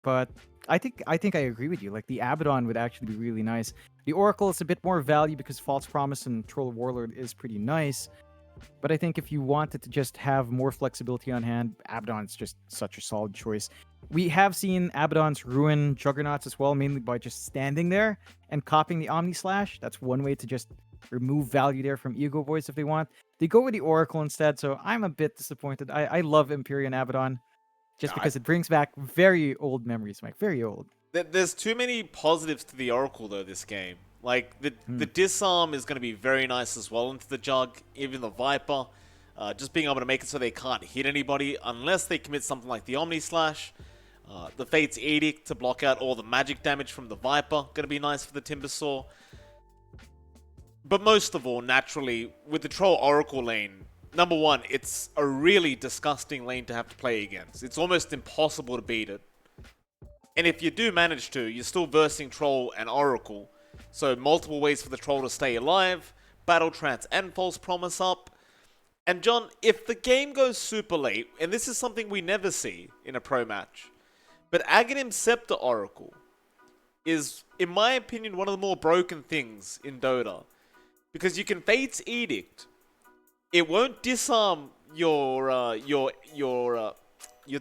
But I think I agree with you. Like the Abaddon would actually be really nice. The Oracle is a bit more value because False Promise and Troll Warlord is pretty nice. But I think if you wanted to just have more flexibility on hand, Abaddon's just such a solid choice. We have seen Abaddons ruin Juggernauts as well, mainly by just standing there and copying the Omni Slash. That's one way to just remove value there from Egoboys if they want. They go with the Oracle instead, so I'm a bit disappointed. I love Empyrean Abaddon just I, because it brings back very old memories, Mike. Very old. there's too many positives to the Oracle though this game. Like the disarm is going to be very nice as well into the Jug, even the Viper. Just being able to make it so they can't hit anybody unless they commit something like the Omni Slash. The Fate's Edict to block out all the magic damage from the Viper, going to be nice for the Timbersaw. But most of all, naturally, with the Troll Oracle lane, number one, it's a really disgusting lane to have to play against. It's almost impossible to beat it. And if you do manage to, you're still versing Troll and Oracle. So multiple ways for the Troll to stay alive, Battle Trance and False Promise up. And John, if the game goes super late, and this is something we never see in a pro match, but Aghanim Scepter Oracle is, in my opinion, one of the more broken things in Dota. Because you can Fate's Edict. It won't disarm your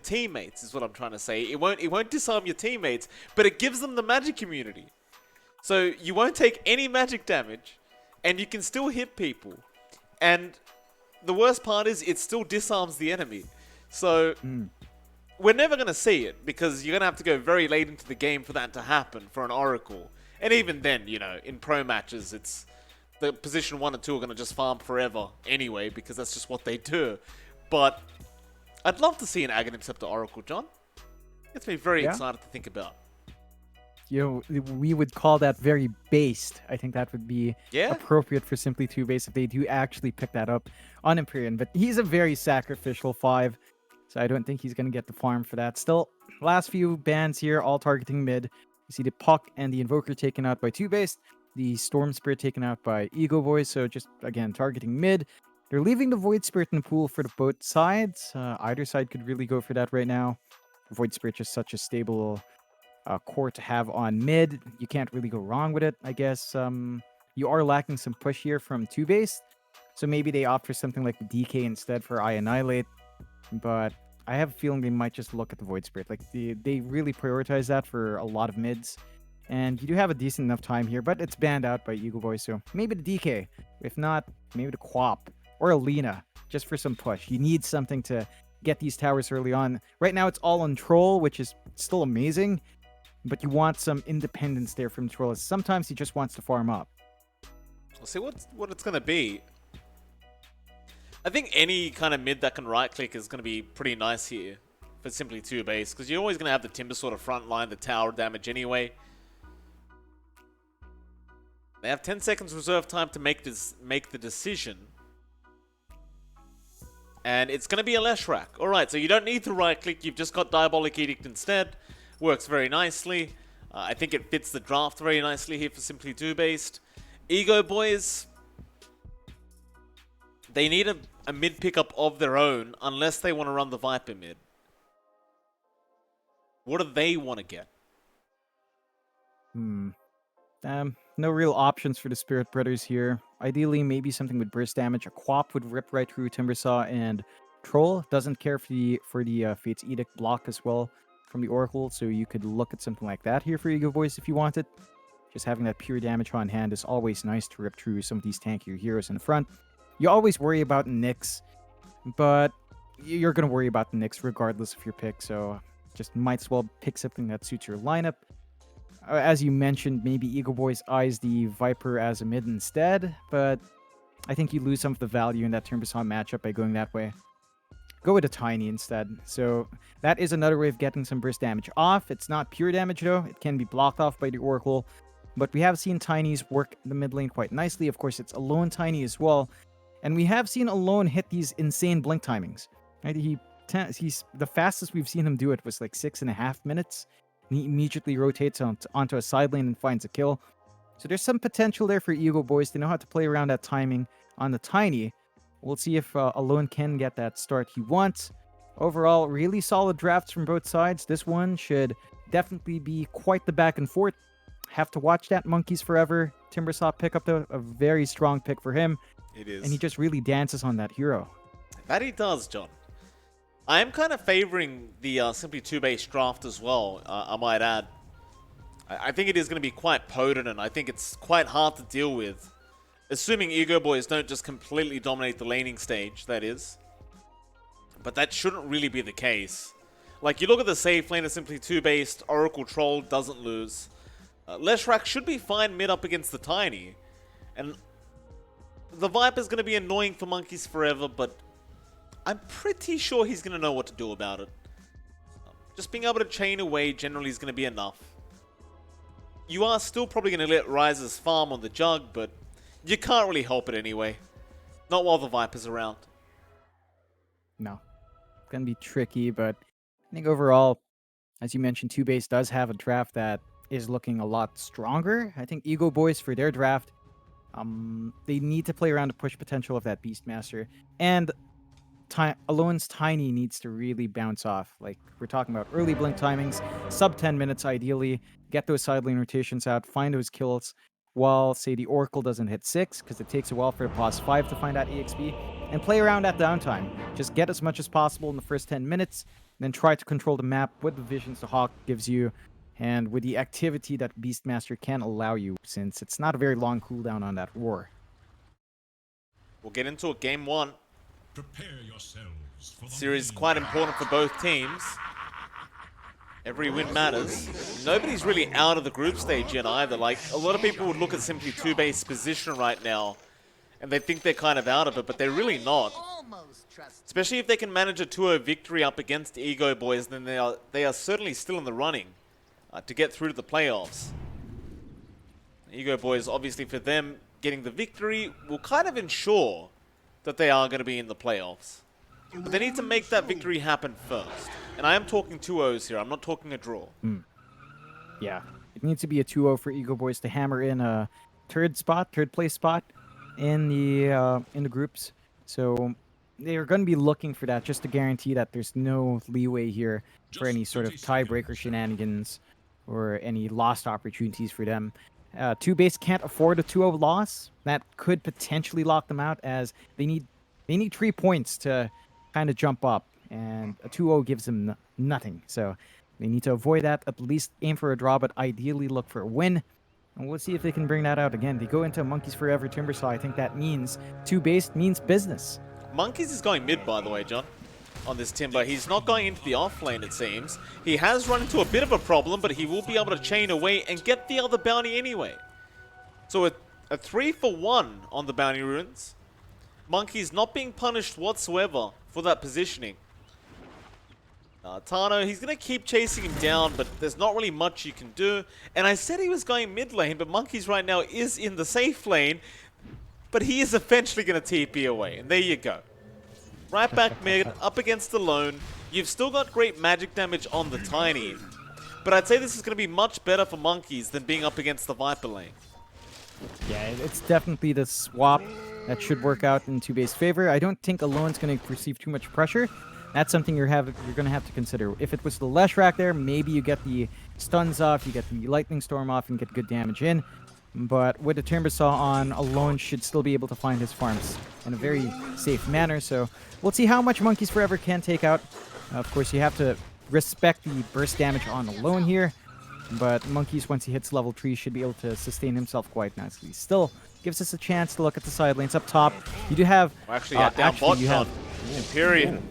teammates, is what I'm trying to say. It won't disarm your teammates, but it gives them the magic immunity. So you won't take any magic damage, and you can still hit people. And the worst part is it still disarms the enemy. So we're never going to see it, because you're going to have to go very late into the game for that to happen for an Oracle. And even then, you know, in pro matches, it's the position 1 and 2 are going to just farm forever anyway, because that's just what they do. But I'd love to see an Aghanim Scepter Oracle, John. Gets me very excited to think about. You know, we would call that very based. I think that would be appropriate for Simply 2 base if they do actually pick that up on Empyrean. But he's a very sacrificial 5, so I don't think he's going to get the farm for that. Still, last few bans here, all targeting mid. You see the Puck and the Invoker taken out by 2 base, the Storm Spirit taken out by Egoboys, so just, again, targeting mid. They're leaving the Void Spirit in the pool for the both sides. Either side could really go for that right now. Void Spirit just such a stable core to have on mid. You can't really go wrong with it, I guess. You are lacking some push here from 2 base, so maybe they opt for something like the DK instead for I Annihilate. But I have a feeling they might just look at the Void Spirit. Like they really prioritize that for a lot of mids. And you do have a decent enough time here, but it's banned out by Egoboy, so maybe the DK. If not, maybe the Quap or a Lina, just for some push. You need something to get these towers early on. Right now, it's all on Troll, which is still amazing, but you want some independence there from Troll. Sometimes he just wants to farm up. We'll see what it's going to be. I think any kind of mid that can right-click is going to be pretty nice here for Simply 2 base, because you're always going to have the Timber sort of front line, the tower damage anyway. They have 10 seconds reserve time to make the decision. And it's going to be a Leshrac. Alright, so you don't need to right-click, you've just got Diabolic Edict instead. Works very nicely. I think it fits the draft very nicely here for Simply 2 based. Egoboys, they need a mid pickup of their own unless they want to run the Viper mid. What do they want to get? No real options for the Spirit Brothers here. Ideally, maybe something with burst damage. A Quap would rip right through Timbersaw, and Troll doesn't care for the Fate's Edict block as well from the Oracle, so you could look at something like that here for Egoboys if you wanted. Just having that pure damage on hand is always nice to rip through some of these tankier heroes in the front. You always worry about Nyx, but you're going to worry about the Nyx regardless of your pick, so just might as well pick something that suits your lineup. As you mentioned, maybe Egoboys eyes the Viper as a mid instead, but I think you lose some of the value in that Timbersaw matchup by going that way. Go with a Tiny instead. So that is another way of getting some burst damage off. It's not pure damage though. It can be blocked off by the Oracle, but we have seen Tinies work the mid lane quite nicely. Of course, it's Alone Tiny as well, and we have seen Alone hit these insane blink timings. Right? He's the fastest we've seen him do it was like 6.5 minutes. He immediately rotates onto a side lane and finds a kill. So there's some potential there for Egoboys. They know how to play around that timing on the Tiny. We'll see if Alone can get that start he wants. Overall, really solid drafts from both sides. This one should definitely be quite the back and forth. Have to watch that. Monkeys Forever. Timbersaw pick up a very strong pick for him. It is. And he just really dances on that hero. That he does, John. I am kind of favoring the Simply 2-base draft as well, I might add. I think it is going to be quite potent, and I think it's quite hard to deal with. Assuming Egoboys don't just completely dominate the laning stage, that is. But that shouldn't really be the case. Like, you look at the safe lane of Simply 2-based, Oracle Troll doesn't lose. Leshrac should be fine mid up against the Tiny. And the Viper's going to be annoying for Monkeys Forever, but I'm pretty sure he's going to know what to do about it. Just being able to chain away generally is going to be enough. You are still probably going to let Rises farm on the Jug, but you can't really help it anyway. Not while the Viper's around. No. It's going to be tricky, but I think overall, as you mentioned, 2-base does have a draft that is looking a lot stronger. I think Egoboys for their draft, they need to play around the push potential of that Beastmaster. And Alone's Tiny needs to really bounce off. Like, we're talking about early blink timings, sub 10 minutes ideally, get those side lane rotations out, find those kills, while, say, the Oracle doesn't hit 6, because it takes a while for the pause 5 to find that EXP, and play around at downtime. Just get as much as possible in the first 10 minutes, then try to control the map with the visions the Hawk gives you, and with the activity that Beastmaster can allow you, since it's not a very long cooldown on that Roar. We'll get into it. Game 1. Prepare yourselves for the Series main quite important for both teams. Every win matters. Nobody's really out of the group stage yet either. Like, a lot of people would look at Simply 2-base position right now, and they think they're kind of out of it, but they're really not. Especially if they can manage a 2-0 victory up against Egoboys, then they are certainly still in the running to get through to the playoffs. Egoboys, obviously for them, getting the victory will kind of ensure that they are going to be in the playoffs. But they need to make that victory happen first. And I am talking 2-0s here. I'm not talking a draw. Yeah, it needs to be a 2-0 for Egoboys to hammer in a third place spot in the groups. So they're going to be looking for that just to guarantee that there's no leeway here for any sort of tiebreaker shenanigans or any lost opportunities for them. 2-base can't afford a 2-0 loss. That could potentially lock them out, as they need 3 points to kind of jump up, and a 2-0 gives them nothing. So they need to avoid that, at least aim for a draw, but ideally look for a win. And we'll see if they can bring that out again. They go into Monkeys Forever Timbersaw. I think that means 2-base means business. Monkeys is going mid, by the way, John, on this Timber. He's not going into the off lane, it seems. He has run into a bit of a problem, but he will be able to chain away and get the other bounty anyway. So a 3-for-1 on the bounty runes. Monkeys not being punished whatsoever for that positioning. Tano, he's going to keep chasing him down, but there's not really much you can do. And I said he was going mid lane, but Monkeys right now is in the safe lane. But he is eventually going to TP away, and there you go. Right back mid, up against the lone. You've still got great magic damage on the Tiny. But I'd say this is going to be much better for Monkeys than being up against the Viper lane. Yeah, it's definitely the swap that should work out in 2-base favor. I don't think Alone's going to receive too much pressure. That's something you're going to have to consider. If it was the Leshrac there, maybe you get the stuns off, you get the Lightning Storm off, and get good damage in. But with the Timbersaw on, Alone should still be able to find his farms in a very safe manner. So we'll see how much Monkeys Forever can take out. Of course, you have to respect the burst damage on Alone here. But Monkeys, once he hits level 3, should be able to sustain himself quite nicely. Still gives us a chance to look at the side lanes up top. You do have... Well, actually, down bot, John. Empyrean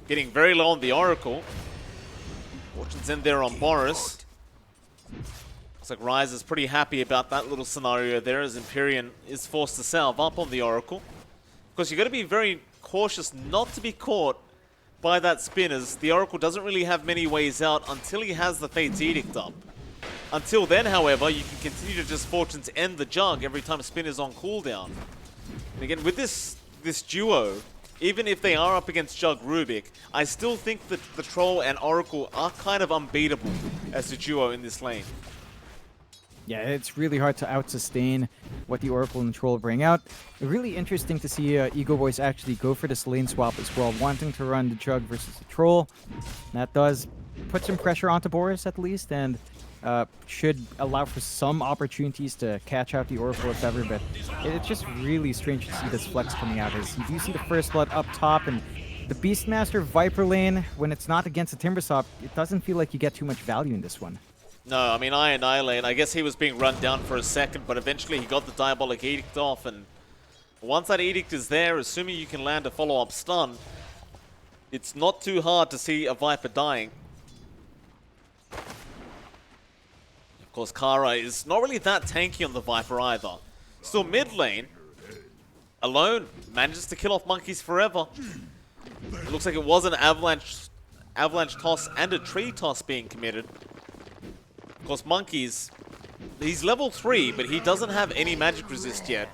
getting very low on the Oracle. Fortune's in there on Boris. Looks like Ryze is pretty happy about that little scenario there, as Empyrean is forced to salve up on the Oracle. Of course, you've got to be very cautious not to be caught by that spin, as the Oracle doesn't really have many ways out until he has the Fate's Edict up. Until then, however, you can continue to just Fortune's end the Jug every time spin is on cooldown. And again, with this duo, even if they are up against Jug Rubik, I still think that the Troll and Oracle are kind of unbeatable as a duo in this lane. Yeah, it's really hard to out-sustain what the Oracle and Troll bring out. Really interesting to see Egoboys actually go for this lane swap as well, wanting to run the Jug versus the Troll. That does put some pressure onto Boris at least, and should allow for some opportunities to catch out the Oracle if ever, but it's just really strange to see this flex coming out. As you do see the first blood up top, and the Beastmaster Viper lane, when it's not against the Timbersaw, it doesn't feel like you get too much value in this one. No, I mean, Iron Eye lane, I guess he was being run down for a second, but eventually he got the Diabolic Edict off, and once that Edict is there, assuming you can land a follow-up stun, it's not too hard to see a Viper dying. Of course, Kara is not really that tanky on the Viper either. Still mid lane, alone, manages to kill off Monkeys forever. It looks like it was an avalanche toss and a tree toss being committed. Of course, Monkeys, he's level 3, but he doesn't have any magic resist yet.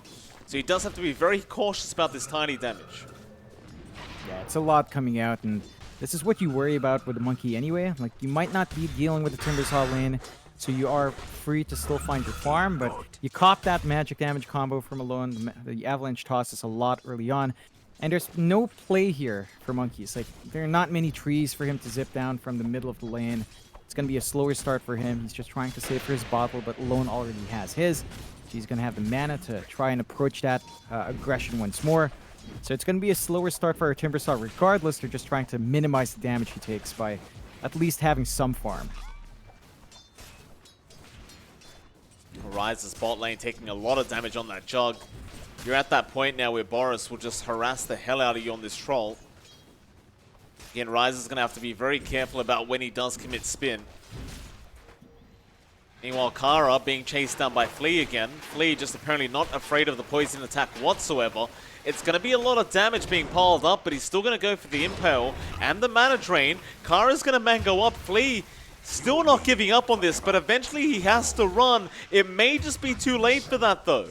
So he does have to be very cautious about this tiny damage. Yeah, it's a lot coming out, and this is what you worry about with the Monkey anyway. Like, you might not be dealing with the Timbersaw lane, so you are free to still find your farm, but you cop that magic damage combo from alone. The avalanche toss is a lot early on, and there's no play here for Monkeys. Like, there are not many trees for him to zip down from the middle of the lane. It's going to be a slower start for him. He's just trying to save for his bottle, but Alone already has his. So he's going to have the mana to try and approach that aggression once more. So it's going to be a slower start for our Timbersaw regardless. They're just trying to minimize the damage he takes by at least having some farm. Ryze's bot lane taking a lot of damage on that Jug. You're at that point now where Boris will just harass the hell out of you on this troll. Again, Ryze is going to have to be very careful about when he does commit spin. Meanwhile, Kara being chased down by Flea again. Flea just apparently not afraid of the poison attack whatsoever. It's going to be a lot of damage being piled up, but he's still going to go for the Impale and the mana drain. Kara's going to mango up. Flea still not giving up on this, but eventually he has to run. It may just be too late for that, though.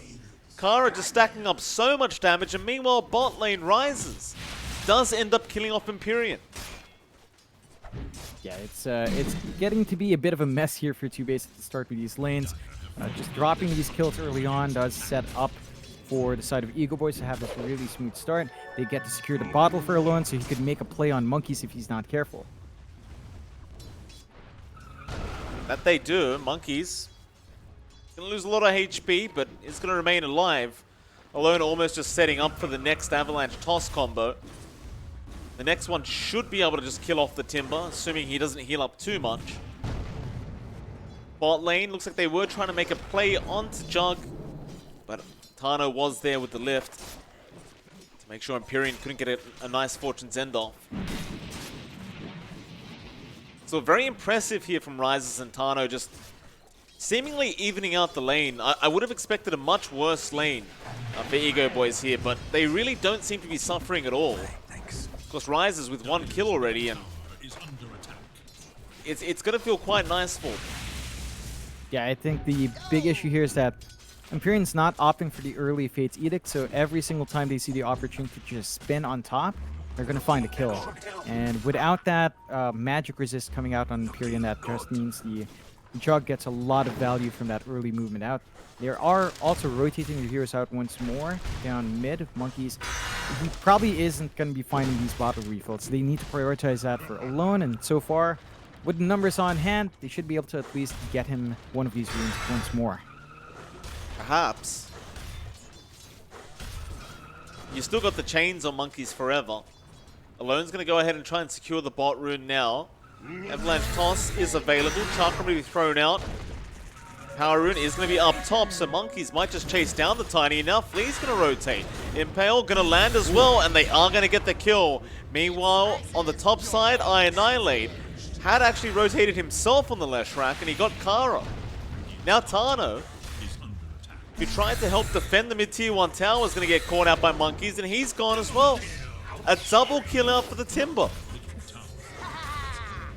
Kara just stacking up so much damage, and meanwhile, bot lane rises. Does end up killing off Empyrean. Yeah, it's getting to be a bit of a mess here for TOOBASED at the start with these lanes. Just dropping these kills early on does set up for the side of Egoboys to have this really smooth start. They get to secure the bottle for Alone, so he could make a play on Monkeys if he's not careful. That they do. Monkeys gonna lose a lot of HP, but is gonna remain alive. Alone almost just setting up for the next avalanche toss combo. The next one should be able to just kill off the Timber, assuming he doesn't heal up too much. Bot lane, looks like they were trying to make a play onto Jug, but Tano was there with the lift to make sure Empyrean couldn't get a nice Fortune's End off. So very impressive here from Ryzes and Tano, just seemingly evening out the lane. I would have expected a much worse lane for Egoboys here, but they really don't seem to be suffering at all. Of course, Ryzes with 1 kill already, and it's going to feel quite nice for them. Yeah, I think the big issue here is that Empyrean's not opting for the early Fate's Edict, so every single time they see the opportunity to just spin on top, they're going to find a kill. And without that magic resist coming out on Empyrean, that just means the Jug gets a lot of value from that early movement out. They are also rotating the heroes out once more down mid. Monkeys, he probably isn't going to be finding these bottle refills. They need to prioritize that for Alone, and so far, with the numbers on hand, they should be able to at least get him one of these runes once more. Perhaps. You still got the chains on Monkeys forever. Alone's going to go ahead and try and secure the bot rune now. Avalanche Toss is available. Chakra will be thrown out. Power Rune is going to be up top, so Monkeys might just chase down the Tiny. Now Flea's going to rotate. Impale going to land as well, and they are going to get the kill. Meanwhile, on the top side, Annihilate had actually rotated himself on the Leshrac, and he got Kara. Now Tano, who tried to help defend the mid-tier 1 tower, is going to get caught out by Monkeys, and he's gone as well. A double kill out for the Timber.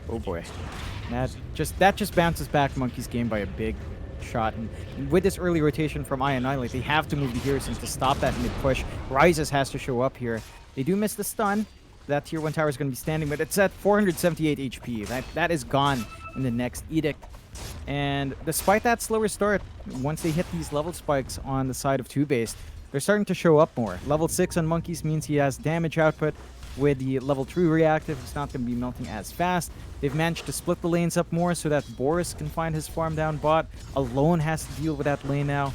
Oh boy. That just bounces back Monkey's game by a big shot. And with this early rotation from Annihilate, they have to move the heroes in to stop that mid-push. Ryzes has to show up here. They do miss the stun. That tier 1 tower is going to be standing, but it's at 478 HP. That is gone in the next Edict. And despite that slower start, once they hit these level spikes on the side of TOOBASED, they're starting to show up more. Level 6 on Monkeys means he has damage output. with the level 3 reactive, it's not going to be melting as fast. They've managed to split the lanes up more so that Boris can find his farm down bot. Alone has to deal with that lane now.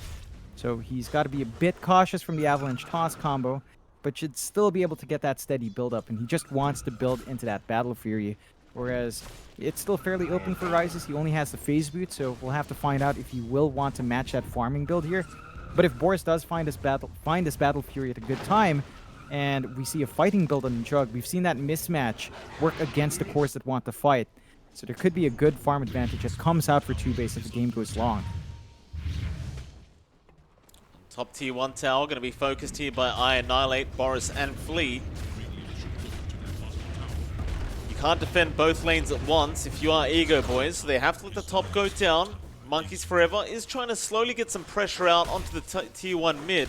So he's got to be a bit cautious from the Avalanche Toss combo, but should still be able to get that steady build up. And he just wants to build into that Battle Fury. Whereas it's still fairly open for Rises. He only has the phase boot, so we'll have to find out if he will want to match that farming build here. But if Boris does find this Battle Fury at a good time, and we see a fighting build on the Jug, we've seen that mismatch work against the cores that want to fight. So there could be a good farm advantage that comes out for TOOBASED if the game goes long. Top tier 1 tower going to be focused here by Annihilate, Boris, and Flea. You can't defend both lanes at once if you are Egoboys, so they have to let the top go down. Monkeys Forever is trying to slowly get some pressure out onto the tier 1 mid.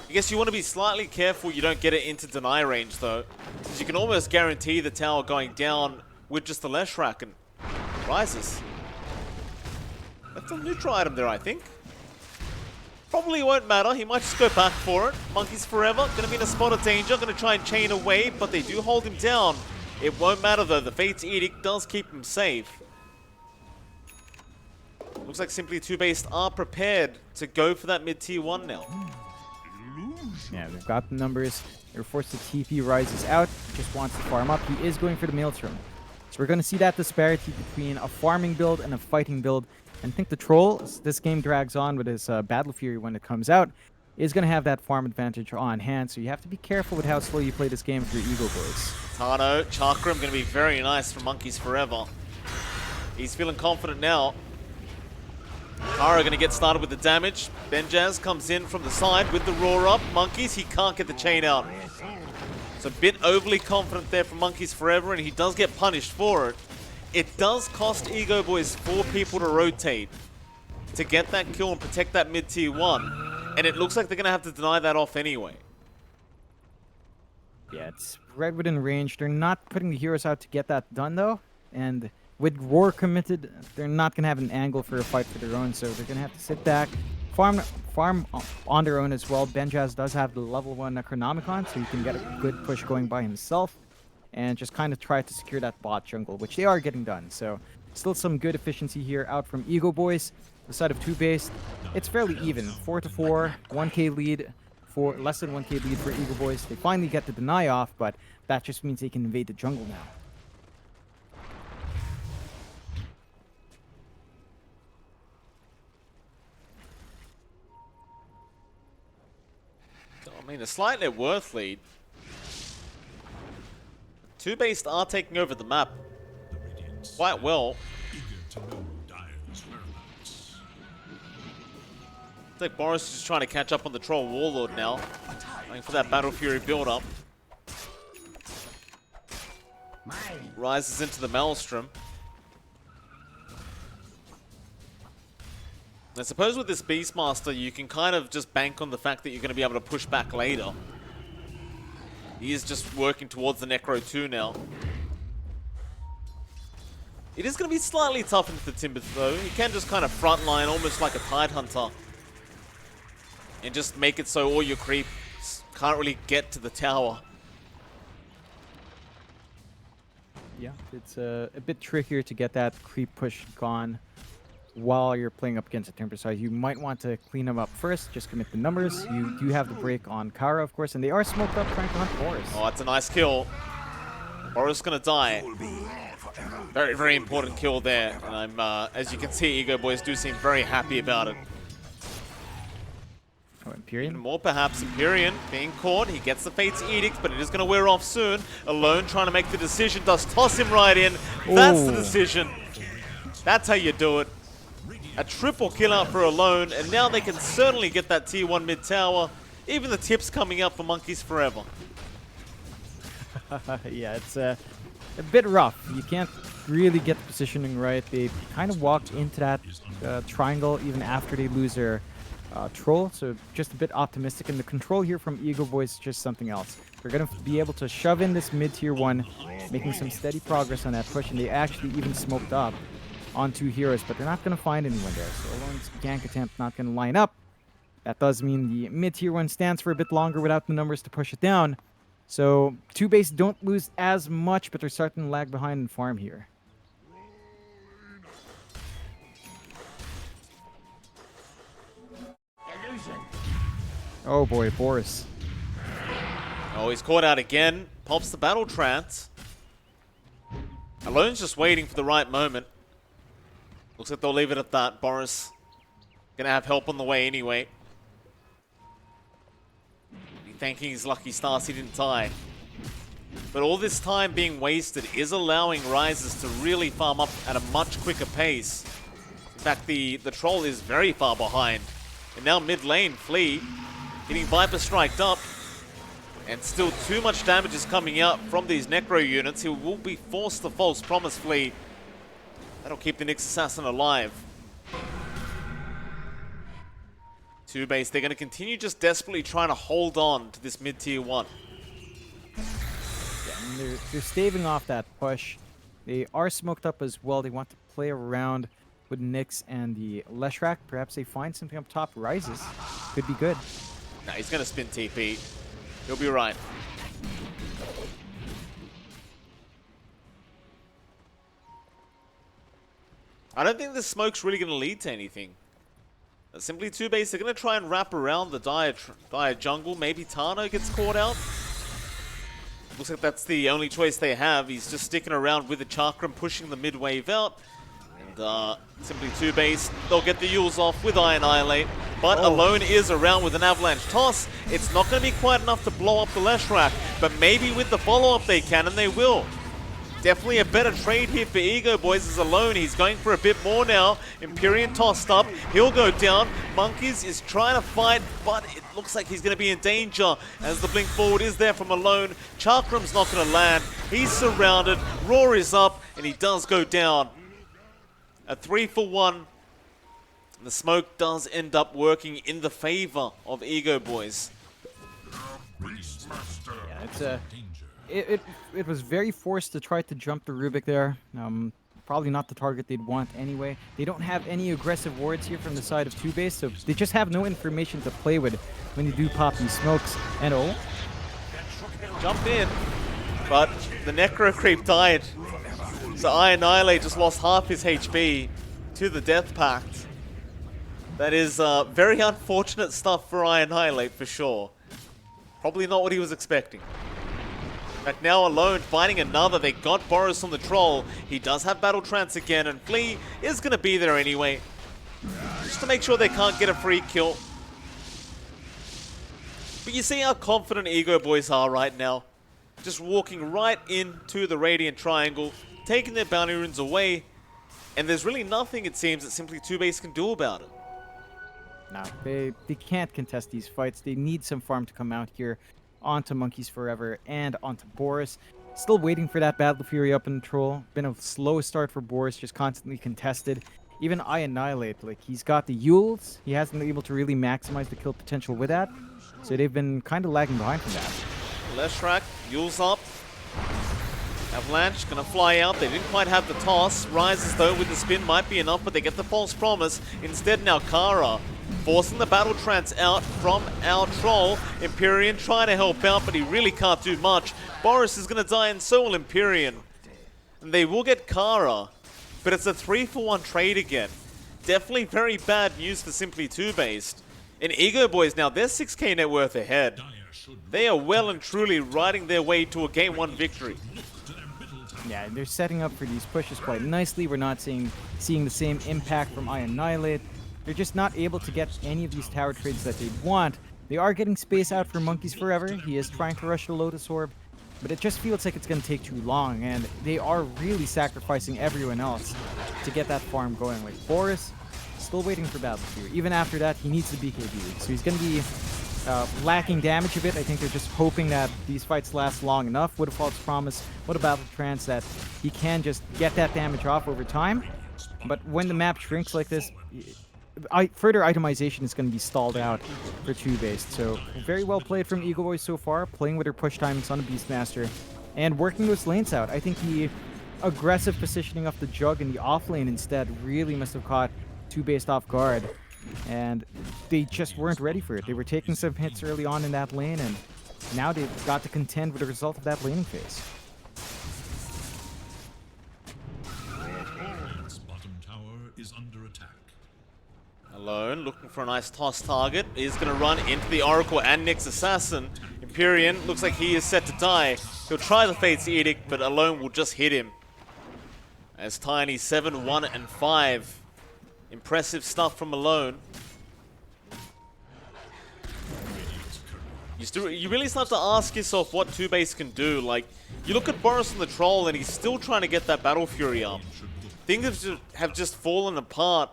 I guess you want to be slightly careful you don't get it into deny range though, because you can almost guarantee the tower going down with just the Leshrac and Rises. Left a neutral item there, I think. Probably won't matter, he might just go back for it. Monkeys Forever, going to be in a spot of danger, going to try and chain away, but they do hold him down. It won't matter though, the Fate's Edict does keep him safe. Looks like Simply TOOBASED are prepared to go for that mid-tier 1 now. Yeah, they've got the numbers. They're forced to TP. Rises out. Just wants to farm up. He is going for the Maelstrom. So we're going to see that disparity between a farming build and a fighting build. And I think the Troll, as this game drags on with his Battle Fury when it comes out, is going to have that farm advantage on hand. So you have to be careful with how slow you play this game for your Egoboys. Tano, Chakram going to be very nice for Monkeys Forever. He's feeling confident now. Kara going to get started with the damage. Benjaz comes in from the side with the roar up. Monkeys, he can't get the chain out. So a bit overly confident there from Monkeys Forever, and he does get punished for it. It does cost Egoboys 4 people to rotate to get that kill and protect that mid-tier 1. And it looks like they're going to have to deny that off anyway. Yeah, it's right within range. They're not putting the heroes out to get that done, though. And with Roar committed, they're not going to have an angle for a fight for their own, so they're going to have to sit back, farm on their own as well. Benjaz does have the level 1 Necronomicon, so he can get a good push going by himself, and just kind of try to secure that bot jungle, which they are getting done. So still some good efficiency here out from Egoboys. The side of TOOBASED, it's fairly even. 4-4, 1k lead, for less than 1k lead for Egoboys. They finally get the deny off, but that just means they can invade the jungle now. I mean, a slight net worth lead. TOOBASED are taking over the map quite well. It's like Boris is just trying to catch up on the Troll Warlord now. Going for that Battle Fury build-up. Rises into the Maelstrom. I suppose with this Beastmaster, you can kind of just bank on the fact that you're going to be able to push back later. He is just working towards the Necro 2 now. It is going to be slightly tough into the Timbers though. You can just kind of frontline almost like a Tidehunter. And just make it so all your creeps can't really get to the tower. Yeah, it's a bit trickier to get that creep push gone while you're playing up against a Timber side. You might want to clean them up first, just commit the numbers. You do have the break on Kara, of course, and they are smoked up trying to hunt Boris. Oh, that's a nice kill. Boris gonna die. Very, very important kill there. And I'm, as you can see, Egoboys do seem very happy about it. Oh, Empyrean? Even more perhaps, Empyrean being caught. He gets the Fate's Edict, but it is gonna wear off soon. Alone trying to make the decision, does toss him right in. That's the decision. That's how you do it. A triple kill out for Alone, and now they can certainly get that tier 1 mid tower. Even the tips coming up for Monkeys Forever. Yeah, it's a bit rough. You can't really get the positioning right. They kind of walked into that triangle even after they lose their Troll, so just a bit optimistic. And the control here from Egoboys is just something else. They're going to be able to shove in this mid-tier 1, making some steady progress on that push, and they actually even smoked up on 2 heroes, but they're not going to find anyone there. So Alone's gank attempt not going to line up. That does mean the mid-tier 1 stands for a bit longer without the numbers to push it down. So TOOBASED don't lose as much, but they're starting to lag behind in farm here. Oh boy, Boris. Oh, he's caught out again. Pops the battle trance. Alone's just waiting for the right moment. Looks like they'll leave it at that. Boris gonna have help on the way anyway. Be thanking his lucky stars he didn't die. But all this time being wasted is allowing Rises to really farm up at a much quicker pace. In fact, the troll is very far behind. And now mid lane, Flea getting Viper striked up. And still too much damage is coming out from these Necro units. He will be forced to false promise Flea. That'll keep the Nyx Assassin alive. TOOBASED, they're going to continue just desperately trying to hold on to this mid-tier 1. Yeah, and they're staving off that push. They are smoked up as well. They want to play around with Nyx and the Leshrac. Perhaps they find something up top. Rises. Could be good. Nah, he's going to spin TP. He'll be right. I don't think this smoke's really going to lead to anything. Simply TOOBASED, they're going to try and wrap around the dire jungle. Maybe Tano gets caught out. Looks like that's the only choice they have. He's just sticking around with the Chakram, pushing the mid wave out. And simply TOOBASED, they'll get the Yules off with Annihilate. But Alone is around with an Avalanche Toss. It's not going to be quite enough to blow up the Leshrac, but maybe with the follow-up they can, and they will. Definitely a better trade here for Egoboys as Alone. He's going for a bit more now. Empyrean tossed up. He'll go down. Monkeys is trying to fight, but it looks like he's going to be in danger as the blink forward is there from Alone. Chakram's not going to land. He's surrounded. Roar is up, and he does go down. A 3-for-1. The smoke does end up working in the favor of Egoboys. Yeah, it's it was very forced to try to jump the Rubik there. Probably not the target they'd want anyway. They don't have any aggressive wards here from the side of TOOBASED, so they just have no information to play with when they do pop these smokes. And Jump in, but the Necro Creep died. So Annihilate just lost half his HP to the Death Pact. That is very unfortunate stuff for Annihilate for sure. Probably not what he was expecting. In fact, now Alone finding another. They got Boris on the Troll. He does have Battle Trance again, and Flea is going to be there anyway. Just to make sure they can't get a free kill. But you see how confident Egoboys are right now. Just walking right into the Radiant Triangle, taking their bounty runes away, and there's really nothing, it seems, that simply TOOBASED can do about it. no, they can't contest these fights. They need some farm to come out here onto Monkeys Forever and onto Boris. Still waiting for that Battle Fury up in the Troll. Been a slow start for Boris, just constantly contested. Even Annihilate, like, he's got the Yules. He hasn't been able to really maximize the kill potential with that. So they've been kind of lagging behind from that. Leshrac, Yules up. Avalanche gonna fly out. They didn't quite have the toss. Rises though with the spin might be enough, but they get the false promise. Instead now Kara forcing the battle trance out from our Troll. Empyrean trying to help out, but he really can't do much. Boris is gonna die and so will Empyrean. And they will get Kara, but it's a 3-for-1 trade again. Definitely very bad news for simply TOOBASED. And Egoboys now, they're 6k net worth ahead. They are well and truly riding their way to a game 1 victory. Yeah, they're setting up for these pushes quite nicely. We're not seeing the same impact from Annihilate. They're just not able to get any of these tower trades that they'd want. They are getting space out for Monkeys Forever. He is trying to rush the Lotus Orb, but it just feels like it's going to take too long, and they are really sacrificing everyone else to get that farm going. Like Boris, still waiting for Battle Fury. Even after that, he needs the BKB, so he's going to be lacking damage a bit. I think they're just hoping that these fights last long enough. With a false promise, with a Battle Trance, that he can just get that damage off over time. But when the map shrinks like this, further itemization is going to be stalled out for TOOBASED. So very well played from Egoboys so far, playing with their push timings on a Beastmaster and working those lanes out. I think the aggressive positioning of the Jug in the off lane instead really must have caught TOOBASED off guard, and they just weren't ready for it. They were taking some hits early on in that lane, and Now they've got to contend with the result of that laning phase. Its bottom tower is under attack. Alone, looking for a nice toss target. He's going to run into the Oracle and Nyx Assassin. Empyrean looks like he is set to die. He'll try the Fate's Edict, but Alone will just hit him. As Tiny 7, 1, and 5. Impressive stuff from Alone. You really start to ask yourself what TOOBASED can do. Like, you look at Boris and the Troll, and he's still trying to get that Battle Fury up. Things have just fallen apart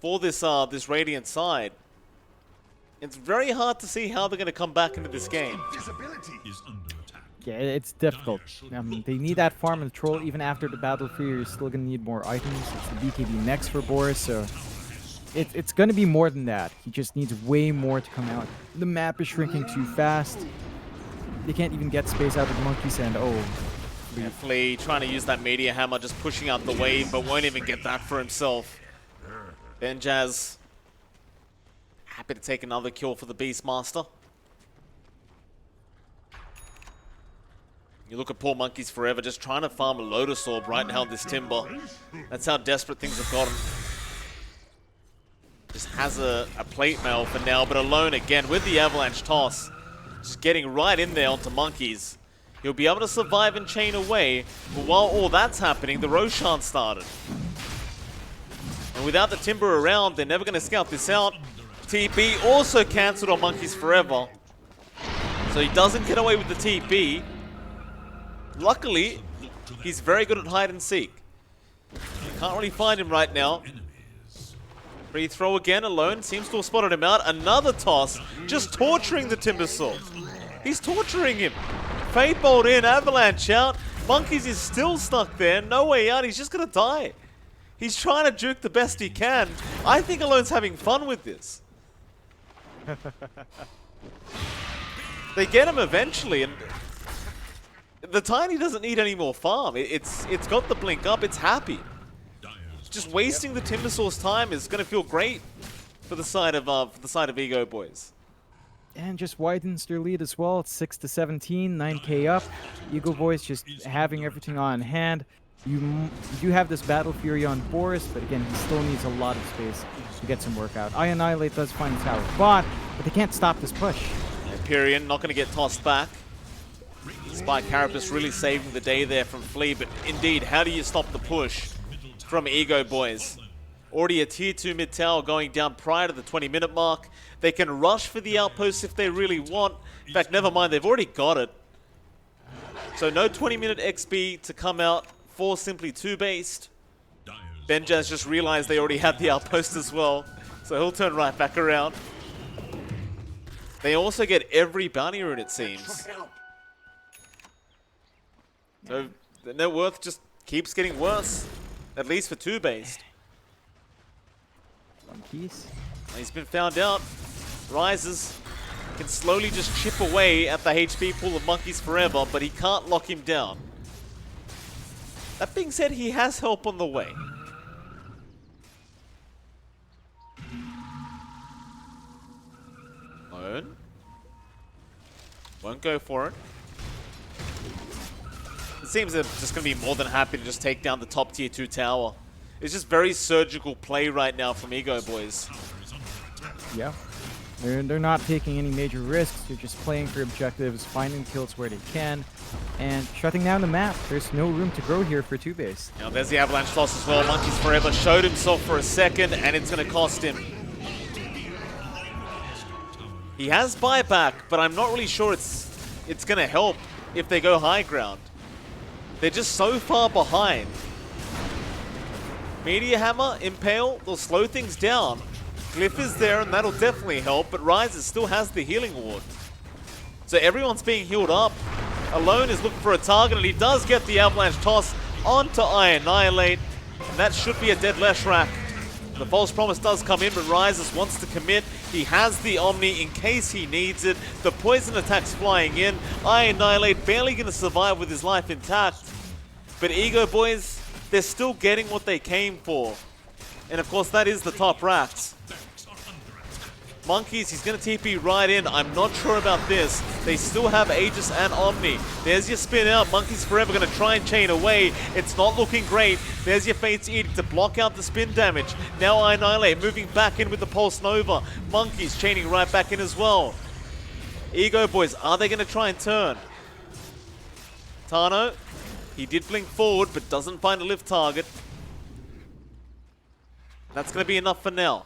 for this this Radiant side. It's very hard to see how they're going to come back into this game. Is under attack. Yeah, it's difficult. They need that farm and Troll. Even after the Battle Fury, you're still going to need more items. It's the BKB next for Boris, so it's going to be more than that. He just needs way more to come out. The map is shrinking too fast. They can't even get space out of the monkeys, and Yeah, Flea trying to use that Meteor Hammer, just pushing out the wave, but won't even get that for himself. Benjaz happy to take another kill for the Beastmaster. You look at poor Monkeys Forever, just trying to farm a Lotus Orb right now in this Timber. That's how desperate things have gotten. Just has a plate mail for now, but Alone again with the Avalanche Toss. Just getting right in there onto Monkeys. He'll be able to survive and chain away, but while all that's happening, the Roshan started. And without the Timber around, they're never going to scout this out. TP also cancelled on Monkeys Forever. So he doesn't get away with the TP. Luckily, he's very good at hide and seek. Can't really find him right now. Free throw again, Alone. Seems to have spotted him out. Another toss. Just torturing the Timbersaw. He's torturing him. Fade Bolt in, Avalanche out. Monkeys is still stuck there. No way out. He's just going to die. He's trying to juke the best he can. I think Alone's having fun with this. They get him eventually, and the Tiny doesn't need any more farm. It's got the blink up. It's happy. Just wasting the Timbersaw's time is going to feel great for the side of Egoboys. And just widens their lead as well. It's 6 to 17, 9k up. Egoboys just having everything on hand. You do have this Battle Fury on Boris, but again, he still needs a lot of space to get some work out. Annihilate does find the tower bot, but they can't stop this push. Empyrean not going to get tossed back. Spike Carapace really saving the day there from Flea, but indeed, how do you stop the push from Egoboys? Already a tier 2 mid tower going down prior to the 20-minute mark. They can rush for the outpost if they really want. In fact, never mind, they've already got it. So no 20-minute XP to come out for simply TOOBASED. Benjaz just realized they already had the outpost as well, so he'll turn right back around. They also get every bounty rune, it seems. So the net worth just keeps getting worse, at least for TOOBASED. Monkeys. He's been found out. Rises can slowly just chip away at the HP pool of Monkeys Forever, but he can't lock him down. That being said, he has help on the way. Lone. Won't go for it. It seems they're just going to be more than happy to just take down the top tier 2 tower. It's just very surgical play right now from Egoboys. Yeah. They're not taking any major risks. They're just playing for objectives, finding kills where they can, and shutting down the map. There's no room to grow here for TOOBASED. Now there's the Avalanche toss as well. Monkeys Forever showed himself for a second, and it's going to cost him. He has buyback, but I'm not really sure it's going to help if they go high ground. They're just so far behind. Meteor Hammer, Impale, they'll slow things down. Glyph is there, and that'll definitely help, but Rises still has the healing ward. So everyone's being healed up. Alone is looking for a target, and he does get the Avalanche toss onto Annihilate, and that should be a dead Leshrac. The false promise does come in, but Rises wants to commit. He has the Omni in case he needs it. The poison attack's flying in. Annihilate barely going to survive with his life intact. But Egoboys, they're still getting what they came for. And of course, that is the top rats. Monkeys, he's going to TP right in. I'm not sure about this. They still have Aegis and Omni. There's your spin out. Monkeys forever going to try and chain away. It's not looking great. There's your Fate's Edict to block out the spin damage. Now Annihilate moving back in with the Pulse Nova. Monkeys chaining right back in as well. Egoboys, are they going to try and turn? Tano, he did blink forward, but doesn't find a lift target. That's going to be enough for now.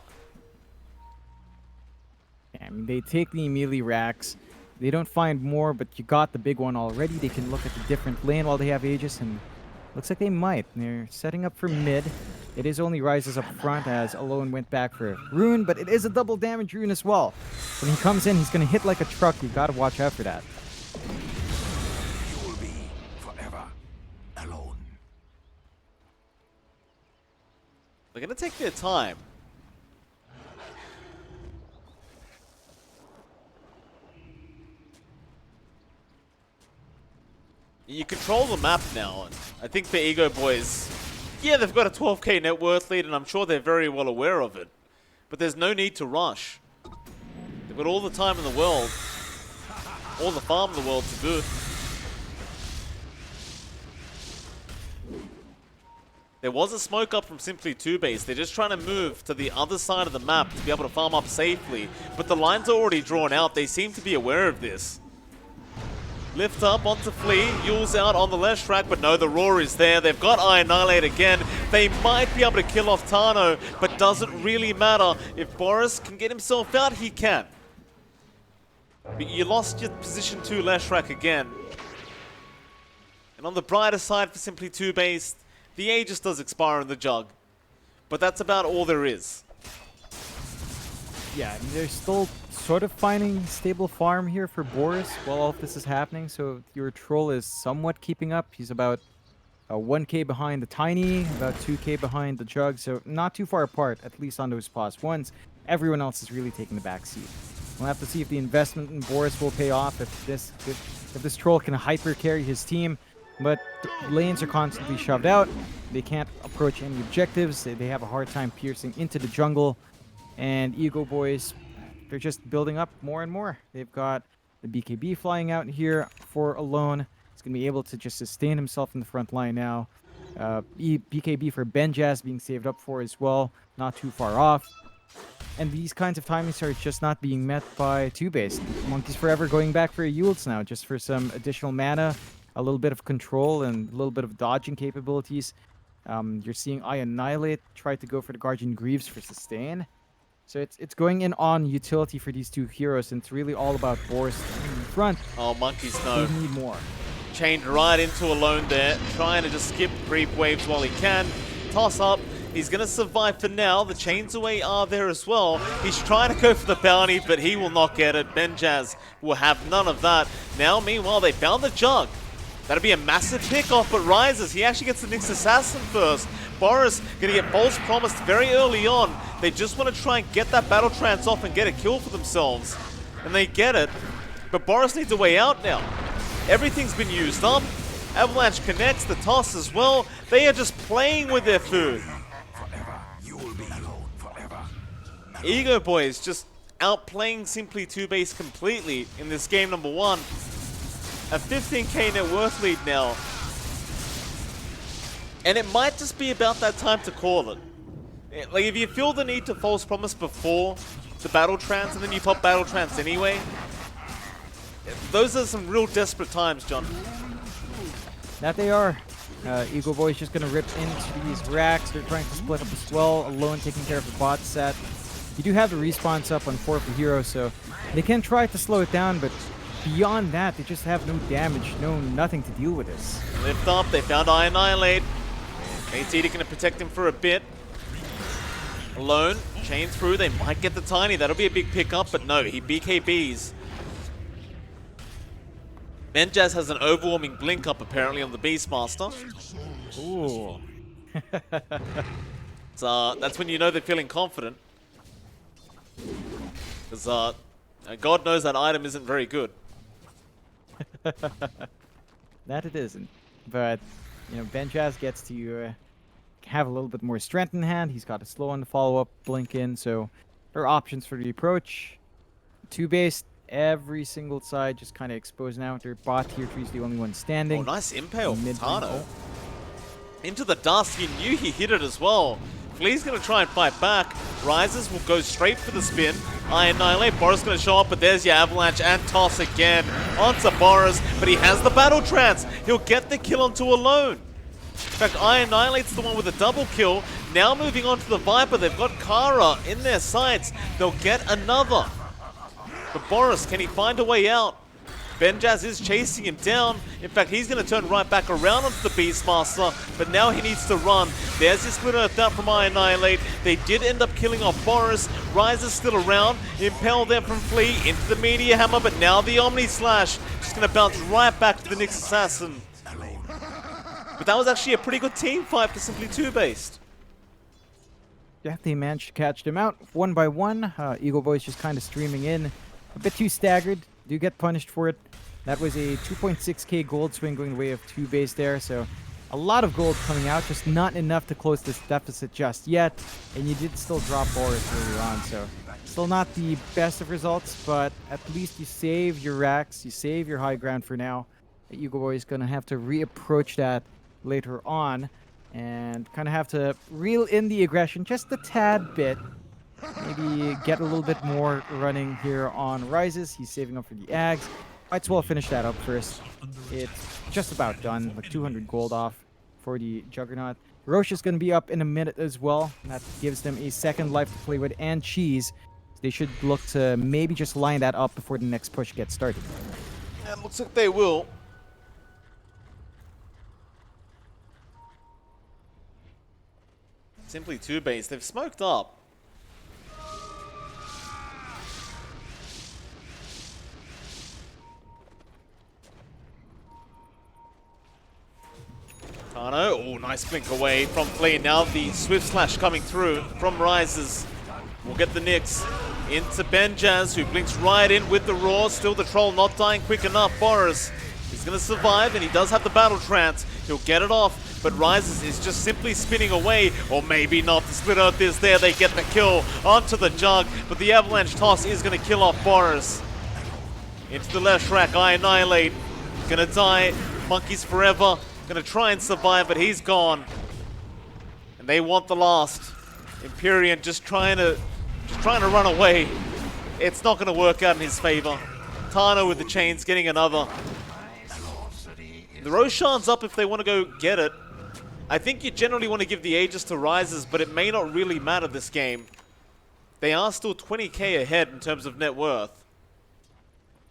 I mean, they take the melee racks. They don't find more, but you got the big one already. They can look at the different lane while they have Aegis, and looks like they might. They're setting up for mid. It is only Rises up front as Alone went back for a rune, but it is a double damage rune as well. When he comes in, he's going to hit like a truck. You got to watch out for that. You will be forever alone. They're going to take their time. You control the map now, and I think for Egoboys, yeah, they've got a 12k net worth lead, and I'm sure they're very well aware of it. But there's no need to rush. They've got all the time in the world, all the farm in the world to do. There was a smoke up from Simply TOOBASED. They're just trying to move to the other side of the map to be able to farm up safely. But the lines are already drawn out. They seem to be aware of this. Lift up onto Flea, Yule's out on the left track, but no, the Roar is there. They've got Annihilate again. They might be able to kill off Tano, but doesn't really matter. If Boris can get himself out, he can. But you lost your position 2 left track again. And on the brighter side for Simply TOOBASED, the Aegis does expire in the jug. But that's about all there is. Yeah, I mean, they're still sort of finding stable farm here for Boris while all of this is happening. So your troll is somewhat keeping up. He's about 1k behind the Tiny, about 2k behind the Jug. So not too far apart, at least on those pause ones. Everyone else is really taking the back seat. We'll have to see if the investment in Boris will pay off, if this troll can hyper carry his team. But the lanes are constantly shoved out. They can't approach any objectives. They have a hard time piercing into the jungle. And Egoboys, they're just building up more and more. They've got the BKB flying out here for Alone. He's going to be able to just sustain himself in the front line now. BKB for Benjaz being saved up for as well. Not too far off. And these kinds of timings are just not being met by TOOBASED. Monkeys Forever going back for a Yules now, just for some additional mana, a little bit of control, and a little bit of dodging capabilities. You're seeing Annihilate try to go for the Guardian Greaves for sustain. So it's going in on utility for these two heroes, and it's really all about Boris in front. Oh, Monkeys, no. They need more. Chained right into Alone there, trying to just skip creep waves while he can. Toss up. He's going to survive for now. The chains away are there as well. He's trying to go for the bounty, but he will not get it. Benjaz will have none of that. Now, meanwhile, they found the Jug. That'll be a massive pick-off, but Rises, he actually gets the Nyx Assassin first. Boris going to get False Promised very early on. They just want to try and get that Battle Trance off and get a kill for themselves. And they get it. But Boris needs a way out now. Everything's been used up. Avalanche connects, the toss as well. They are just playing with their food. Forever, you will be alone forever. Egoboys just outplaying Simply TOOBASED completely in this game number 1. A 15k net worth lead now. And it might just be about that time to call it. Like, if you feel the need to False Promise before the Battle Trance and then you pop Battle Trance anyway, those are some real desperate times, John. That they are. Egoboys just going to rip into these racks. They're trying to split up as well. Alone taking care of the bot set. You do have the respawns up on 4 for Hero, so they can try to slow it down, but beyond that, they just have no damage, nothing to deal with this. Lift up, they found Annihilate. Fate's Edict going to protect him for a bit. Alone, chain through, they might get the Tiny. That'll be a big pickup, but no, he BKBs. Benjaz has an overwhelming blink up apparently on the Beastmaster. Ooh. So that's when you know they're feeling confident. Because God knows that item isn't very good. That it isn't. But, you know, Benjaz gets to have a little bit more strength in hand. He's got a slow on the follow-up blink in, so There are options for the approach. Two-based, every single side just kind of exposed now. Their bot tier 3 is the only one standing. Oh, nice impale from Mid lane- Tano. Into the dust, he knew he hit it as well. Flea's going to try and fight back. Rises will go straight for the spin. I Annihilate. Boris going to show up, but there's your Avalanche and toss again onto Boris. But he has the Battle Trance. He'll get the kill onto Alone. In fact, I Annihilate's the one with a double kill. Now moving on to the Viper. They've got Kara in their sights. They'll get another. But Boris, can he find a way out? Benjaz is chasing him down. In fact, he's going to turn right back around onto the Beastmaster, but now he needs to run. There's his Split Earth out from I Annihilate. They did end up killing off Boris. Rise is still around. Impel there from Flea into the Meteor Hammer, but now the Omni Slash. Just going to bounce right back to the Nyx Assassin. But that was actually a pretty good team fight for Simply Two-Based. Yeah, they managed to catch them out one by one. Egoboys just kind of streaming in. A bit too staggered. Do get punished for it. That was a 2.6k gold swing going the way of Two-Base there, so a lot of gold coming out, just not enough to close this deficit just yet. And you did still drop Boris earlier on, so still not the best of results, but at least you save your racks, you save your high ground for now. Egoboy is going to have to reapproach that later on and kind of have to reel in the aggression just a tad bit. Maybe get a little bit more running here on Rises. He's saving up for the Ags. Might as well finish that up first. It's just about done, like 200 gold off for the Juggernaut. Roche is going to be up in a minute as well. That gives them a second life to play with and cheese. They should look to maybe just line that up before the next push gets started. And looks like they will. Simply Two-Base, they've smoked up. Tano, oh, nice blink away from Flea. Now the Swift Slash coming through from Rises. We'll get the Nyx into Benjaz, who blinks right in with the Roar. Still the Troll not dying quick enough. Boris, he's going to survive, and he does have the Battle Trance. He'll get it off, but Rises is just simply spinning away, or maybe not. The Split Earth is there. They get the kill onto the Jug, but the Avalanche toss is going to kill off Boris. Into the left rack, I Annihilate. Gonna die. Monkeys forever. Gonna try and survive, but he's gone. And they want the last. Empyrean just trying to run away. It's not gonna work out in his favor. Tano with the chains getting another. The Roshan's up if they want to go get it. I think you generally want to give the Aegis to Rises, but it may not really matter this game. They are still 20k ahead in terms of net worth.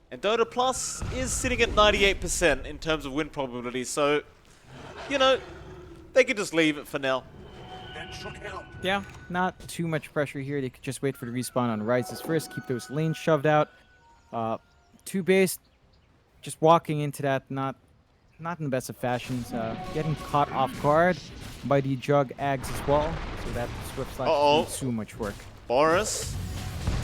And Dota Plus is sitting at 98% in terms of win probability, so, you know, they could just leave it for now. Yeah, not too much pressure here. They could just wait for the respawn on Rises first, keep those lanes shoved out. Two-Based, just walking into that, not in the best of fashions. Getting caught off guard by the Jug Ags as well, so that Swift Slash doesn't do too much work. Boris,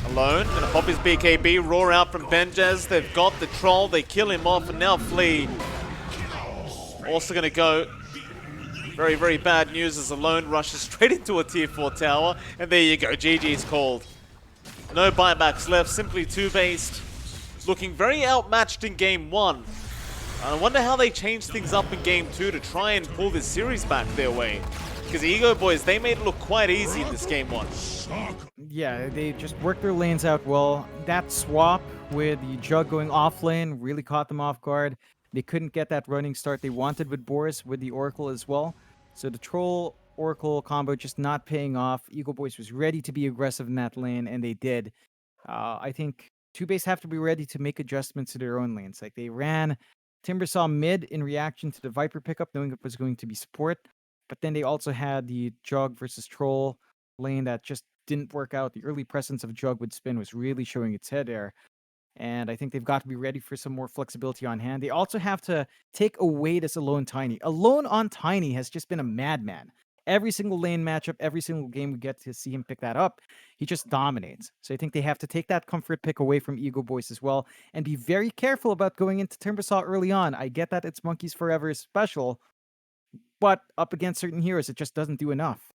alone, gonna pop his BKB, roar out from Benjaz. They've got the Troll, they kill him off, and now Flea. Also gonna go. Very, very bad news as Alone rushes straight into a tier 4 tower, and there you go, GG's called. No buybacks left, simply Two-Based. Looking very outmatched in game 1. I wonder how they changed things up in game 2 to try and pull this series back their way. Because Egoboys, they made it look quite easy in this game 1. Yeah, they just worked their lanes out well. That swap with the Jug going off lane really caught them off guard. They couldn't get that running start they wanted with Boris, with the Oracle as well. So the Troll Oracle combo just not paying off. Egoboys was ready to be aggressive in that lane, and they did. I think Two-Base have to be ready to make adjustments to their own lanes. Like, they ran Timbersaw mid in reaction to the Viper pickup, knowing it was going to be support. But then they also had the Jug versus Troll lane that just didn't work out. The early presence of Jug with Spin was really showing its head there. And I think they've got to be ready for some more flexibility on hand. They also have to take away this Alone Tiny. Alone on Tiny has just been a madman. Every single lane matchup, every single game we get to see him pick that up, he just dominates. So I think they have to take that comfort pick away from Egoboys as well and be very careful about going into Timbersaw early on. I get that it's Monkeys Forever is special, but up against certain heroes, it just doesn't do enough.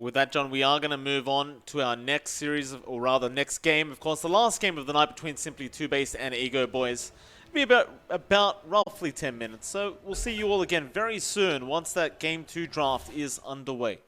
With that, John, we are going to move on to our next series, or rather next game. Of course, the last game of the night between Simply TOOBASED and Egoboys. It'll be about roughly 10 minutes. So we'll see you all again very soon once that Game 2 draft is underway.